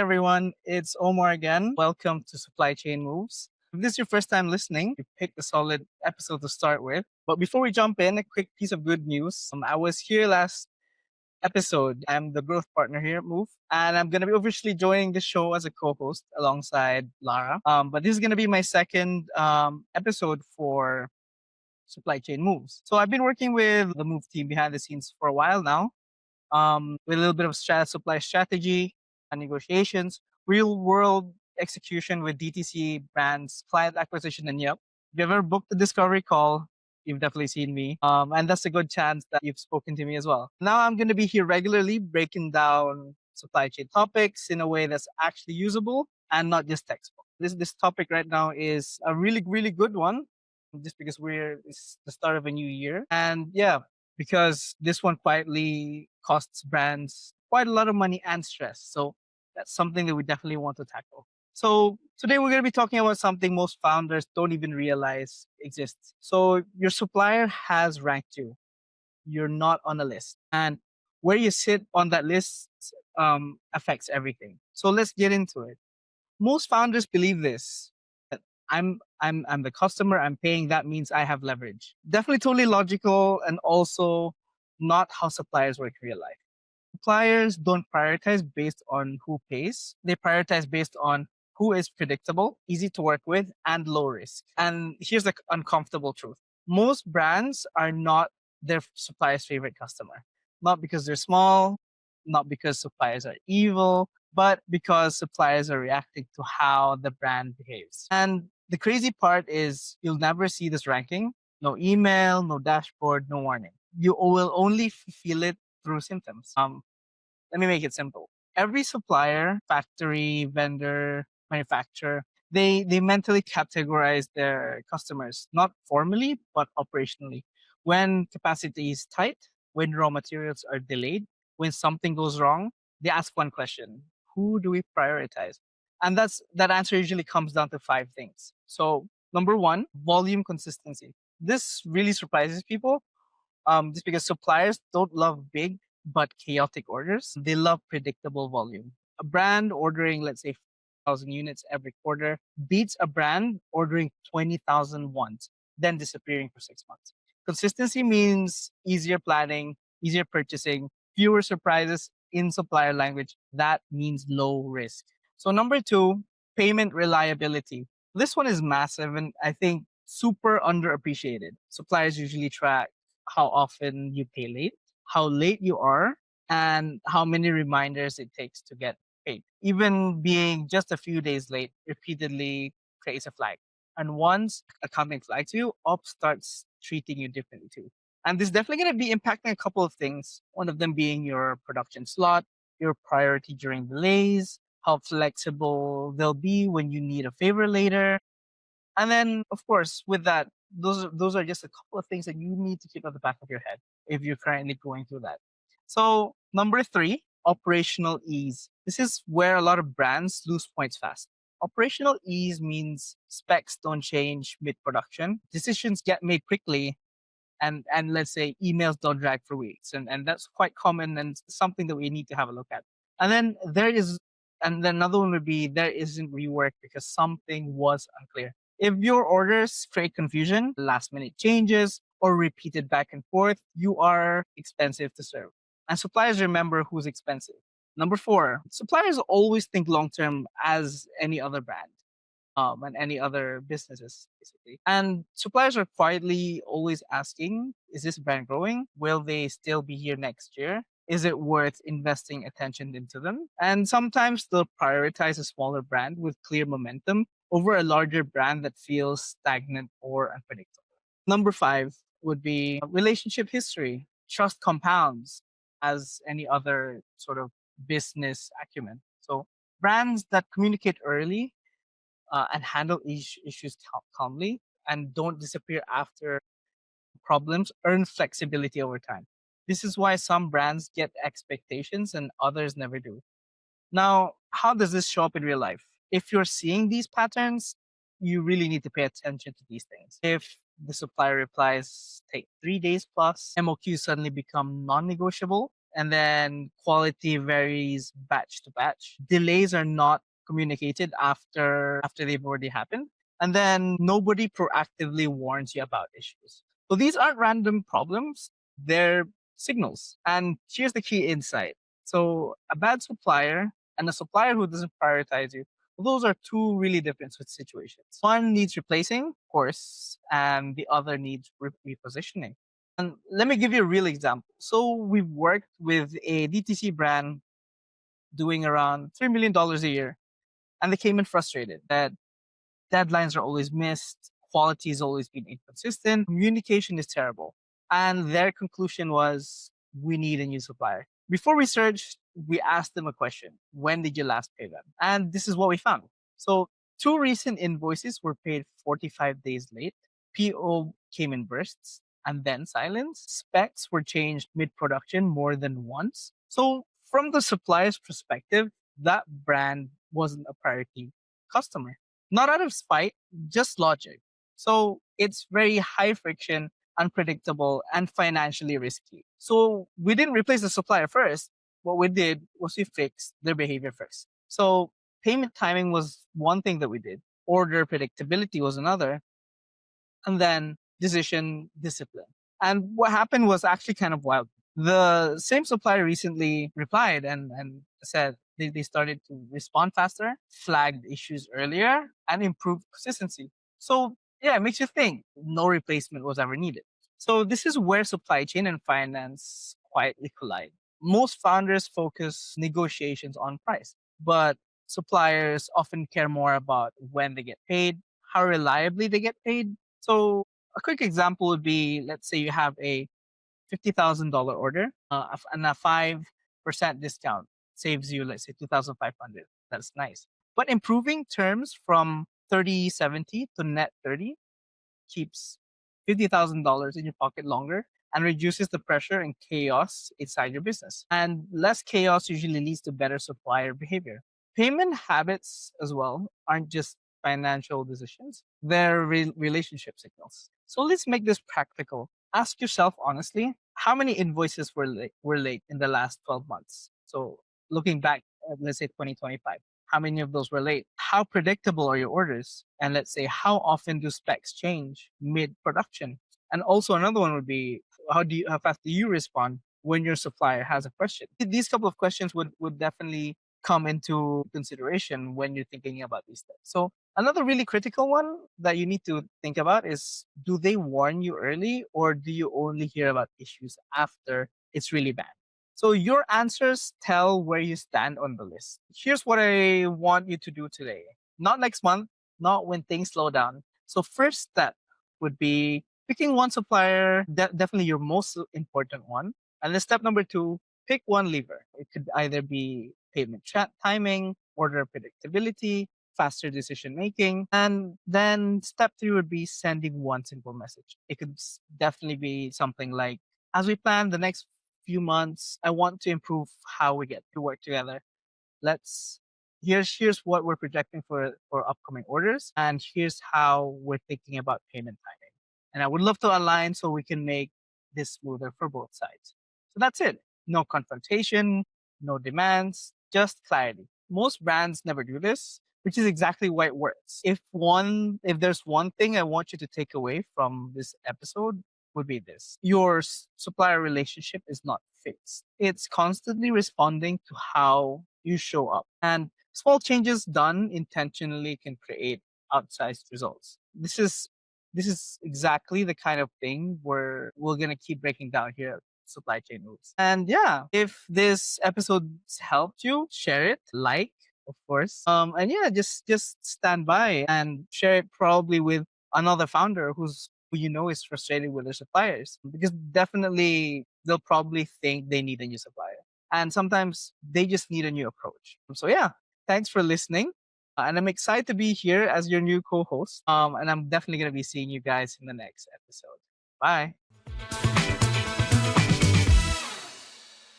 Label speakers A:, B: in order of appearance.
A: everyone, it's Omar again. Welcome to Supply Chain Moves. If this is your first time listening, you picked a solid episode to start with. But before we jump in, a quick piece of good news. I was here last episode. I'm the growth partner here at Move, and I'm going to be officially joining the show as a co-host alongside Lara. But this is going to be my second episode for Supply Chain Moves. So I've been working with the Move team behind the scenes for a while now, with a little bit of supply strategy and negotiations, real world execution with DTC brands, client acquisition, and yep. If you've ever booked a discovery call, you've definitely seen me. And that's a good chance that you've spoken to me as well. Now I'm going to be here regularly breaking down supply chain topics in a way that's actually usable and not just textbook. This topic right now is a really good one, just because it's the start of a new year. And yeah, because this one quietly costs brands quite a lot of money and stress. So that's something that we definitely want to tackle. So today we're going to be talking about something most founders don't even realize exists. So your supplier has ranked you. You're not on a list. And where you sit on that list affects everything. So let's get into it. Most founders believe this. That I'm the customer, I'm paying, that means I have leverage. Definitely totally logical and also not how suppliers work in real life. Suppliers don't prioritize based on who pays. They prioritize based on who is predictable, easy to work with, and low risk. And here's the uncomfortable truth. Most brands are not their supplier's favorite customer. Not because they're small, not because suppliers are evil, but because suppliers are reacting to how the brand behaves. And the crazy part is you'll never see this ranking. No email, no dashboard, no warning. You will only feel it through symptoms. Let me make it simple. Every supplier, factory, vendor, manufacturer, they mentally categorize their customers, not formally, but operationally. When capacity is tight, when raw materials are delayed, when something goes wrong, they ask one question: who do we prioritize? And that answer usually comes down to five things. So number one, volume consistency. This really surprises people, just because suppliers don't love big but chaotic orders. They love predictable volume. A brand ordering, let's say, 1,000 units every quarter beats a brand ordering 20,000 once, then disappearing for 6 months. Consistency means easier planning, easier purchasing, fewer surprises. In supplier language, that means low risk. So number two, payment reliability. This one is massive and I think super underappreciated. Suppliers usually track how often you pay late, how late you are, and how many reminders it takes to get paid. Even being just a few days late repeatedly creates a flag. And once accounting flags you, ops starts treating you differently too. And this is definitely going to be impacting a couple of things. One of them being your production slot, your priority during delays, how flexible they'll be when you need a favor later, and then, of course, with that, those are just a couple of things that you need to keep at the back of your head if you're currently going through that. So, number three, operational ease. This is where a lot of brands lose points fast. Operational ease means specs don't change mid production, decisions get made quickly, and let's say emails don't drag for weeks. And that's quite common and something that we need to have a look at. And then another one would be there isn't rework because something was unclear. If your orders create confusion, last minute changes, or repeated back and forth, you are expensive to serve. And suppliers remember who's expensive. Number four, suppliers always think long term as any other brand, and any other businesses, basically. And suppliers are quietly always asking, is this brand growing? Will they still be here next year? Is it worth investing attention into them? And sometimes they'll prioritize a smaller brand with clear momentum over a larger brand that feels stagnant or unpredictable. Number five would be relationship history. Trust compounds as any other sort of business acumen. So brands that communicate early, and handle issues calmly and don't disappear after problems earn flexibility over time. This is why some brands get expectations and others never do. Now, how does this show up in real life? If you're seeing these patterns, you really need to pay attention to these things. If the supplier replies take 3 days plus, MOQs suddenly become non negotiable, and then quality varies batch to batch. Delays are not communicated after they've already happened, and then nobody proactively warns you about issues. So these aren't random problems, they're signals. And here's the key insight. So a bad supplier and a supplier who doesn't prioritize you, those are two really different situations. One needs replacing, of course, and the other needs repositioning. And let me give you a real example. So we've worked with a DTC brand doing around $3 million a year, and they came in frustrated that deadlines are always missed, quality has always been inconsistent, communication is terrible. And their conclusion was, we need a new supplier. Before research, we asked them a question: when did you last pay them? And this is what we found. So, two recent invoices were paid 45 days late. PO came in bursts and then silence. Specs were changed mid production more than once. So, from the supplier's perspective, that brand wasn't a priority customer. Not out of spite, just logic. So it's very high friction, unpredictable, and financially risky. So we didn't replace the supplier first. What we did was we fixed their behavior first. So payment timing was one thing that we did. Order predictability was another, and then decision discipline. And what happened was actually kind of wild. The same supplier recently replied and said they started to respond faster, flagged issues earlier, and improved consistency. So, yeah, it makes you think no replacement was ever needed. So, this is where supply chain and finance quietly collide. Most founders focus negotiations on price, but suppliers often care more about when they get paid, how reliably they get paid. So, a quick example would be, let's say you have a $50,000 order, and a 5% discount saves you, let's say, 2,500. That's nice. But improving terms from 30/70 to net 30 keeps $50,000 in your pocket longer and reduces the pressure and chaos inside your business. And less chaos usually leads to better supplier behavior. Payment habits as well aren't just financial decisions, they're relationship signals. So let's make this practical. Ask yourself honestly, how many invoices were late in the last 12 months? So looking back at, let's say, 2025, how many of those were late? How predictable are your orders? And let's say, how often do specs change mid production? And also another one would be, how fast do you respond when your supplier has a question? These couple of questions would definitely come into consideration when you're thinking about these steps. So another really critical one that you need to think about is, do they warn you early, or do you only hear about issues after it's really bad? So your answers tell where you stand on the list. Here's what I want you to do today. Not next month, not when things slow down. So first step would be picking one supplier, definitely your most important one. And then step number two, pick one lever. It could either be payment timing, order predictability, faster decision making. And then step three would be sending one simple message. It could definitely be something like, as we plan the next few months, I want to improve how we get to work together. Let's Here's what we're projecting for upcoming orders, and here's how we're thinking about payment timing. And I would love to align so we can make this smoother for both sides. So that's it. No confrontation, no demands, just clarity. Most brands never do this, which is exactly why it works. If there's one thing I want you to take away from this episode, would be this: your supplier relationship is not fixed. It's constantly responding to how you show up. And small changes done intentionally can create outsized results. This is exactly the kind of thing we're gonna keep breaking down here at Supply Chain Moves. And yeah, if this episode helped you, share it, like, of course. And yeah, just stand by and share it probably with another founder who you know is frustrated with their suppliers, because definitely they'll probably think they need a new supplier, and sometimes they just need a new approach. So yeah, thanks for listening, and I'm excited to be here as your new co-host. And I'm definitely gonna be seeing you guys in the next episode. Bye.